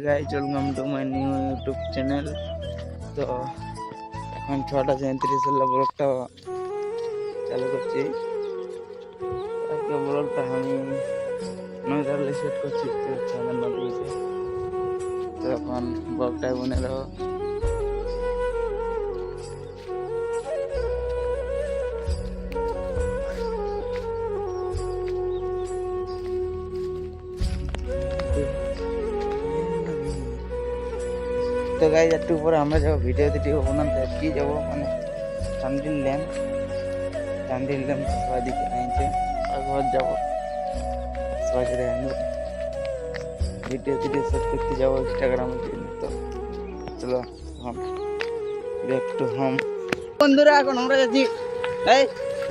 Guys welcome to my new YouTube channel. तो এখন 6:37 হলো ব্লগটা চালু করছি। আজকে ব্লগটা আমি নয়টার সেট করছি, আমাদের নদীতে। তো এখন ব্লগটা বনে রো। तो गाइस একটু পরে আমরা যাব ভিডিও বানাতে। কি যাব মানে চান্দিল ল্যাম্প সবাই দিকে আইছে, আর ঘর যাব সবাই করে ভিডিও সেট করতে যাবো ইনস্টাগ্রামে। তো চলো এখন ব্যাক টু হোম। বন্ধুরা এখন আমরা যাচ্ছি এই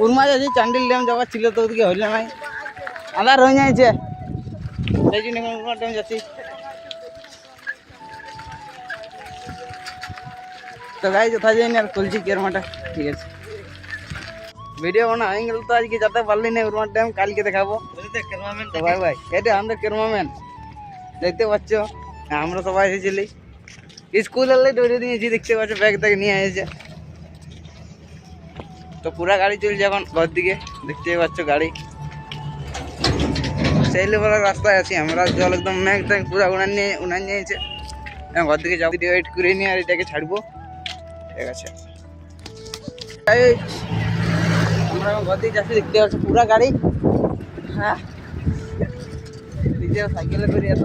উর্মা যাচ্ছি, চান্দিল ড্যাম যাওয়ার ছিল তো ওদিকে হইল নাই, আধার হয়ে যাইছে, সেই জন্য এখন উর্মা ড্যাম যাচ্ছি। तो गाइस था जाए और खुलছি কেরমাটা, ঠিক আছে ভিডিও বানা হয়ে গেল। তো আজকে যেতে পারলি না উর্মা ড্যাম, কালকে দেখাবো। তো ভাই ভাই এটা আমাদের কেরমাম্যান দেখতে পাচ্ছ, আমরা সবাই এসেছিলি স্কুলে দৌড়ে দিয়েছি, দেখতে পাচ্ছ ব্যাগ থেকে নিয়ে এসেছে। তো পুরা গাড়ি চলছে এখন ঘর দিকে, দেখতে পাচ্ছ গাড়ি সেই লেভেলের রাস্তায় আছি আমরা। জল একদম ম্যাগ ট্যাগ পুরা উনান নিয়েছে, ঘর দিকে যাবো, ওয়েট করে নিয়ে আর এটাকে ছাড়বো, ঠিক আছে। আমরা ঘর দিকে যাচ্ছি, দেখতে পাচ্ছি পুরা গাড়ি। হ্যাঁ সাইকেলে করে এত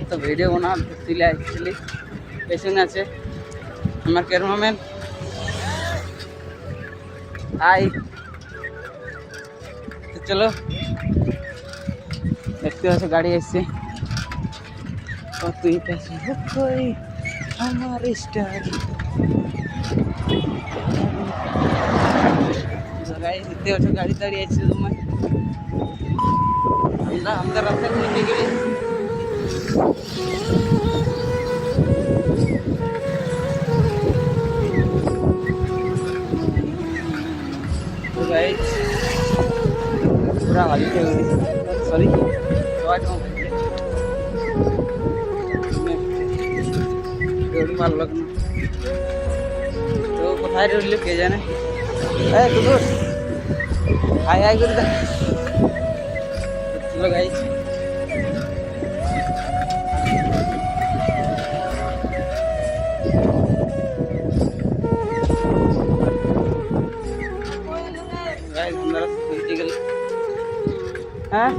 তো ভিডিও বানা চলে আসছিলি। পেছনে আছে আমার ক্যামেরাম্যান। হাই, তো চলো দেখতে পাচ্ছ গাড়ি এসছে। তুই কই আমার স্টার দেখতে পাচ্ছ গাড়ি দাঁড়িয়ে আছে। তোমার আমাদের রাস্তায় নিয়ে গেলে पूरा गाड़ी से सॉरी ভালো লাগলো। তো কোথায় রইল কে জানে। কুকুর হাই হাই করে দেখ। চলো গাইস হ্যাঁ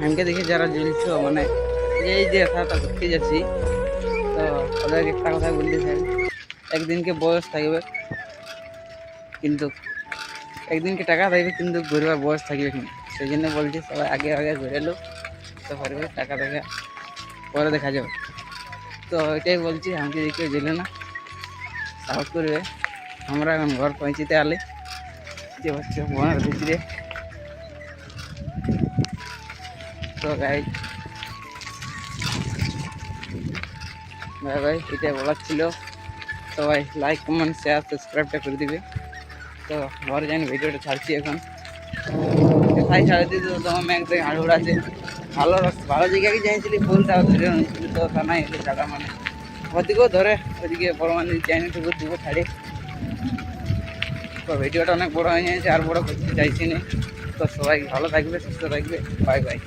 আমাকে দেখে যারা জ্বলছ মানে এই যে রাস্তাটা ঘুরতে যাচ্ছি, তো ওদের একটা কথা বলতে চাই, একদিনকে বয়স থাকবে কিন্তু একদিনকে টাকা থাকবে কিন্তু ঘুরবার বয়স থাকবে না। সেই জন্য বলছি সবাই আগে ঘুরে এলো, তো পরে টাকা দেখা পরে দেখা যাবে। তো এটাই বলছি, আমাকে কেউ জেলে না, সাহস করবে। আমরা এখন ঘর পৌঁছিতে আলে যে হচ্ছে বনের ভিতরে। তো গাইস ভাই এটাই বলার ছিল। সবাই লাইক কমেন্ট শেয়ার সাবস্ক্রাইবটা করে দিবে। তো ঘরে জানি ভিডিওটা ছাড়ছি এখন, কোথায় ছাড়ে দিতে তোমার ম্যাগ থেকে হাড় আছে। ভালো জায়গায় জানিয়েছিলি ফুলটা ধরে নিয়েছিল, তো তা নাই এগুলো জায়গা মানে ওদিকেও ধরে, ওদিকে বড় মানে চাইনিটুকু দিব ছাড়ে। তো ভিডিওটা অনেক বড় হয়ে যাচ্ছে, আর বড় করতে চাইছি না। তো সবাই ভালো থাকবে, সুস্থ থাকবে, বাই বাই।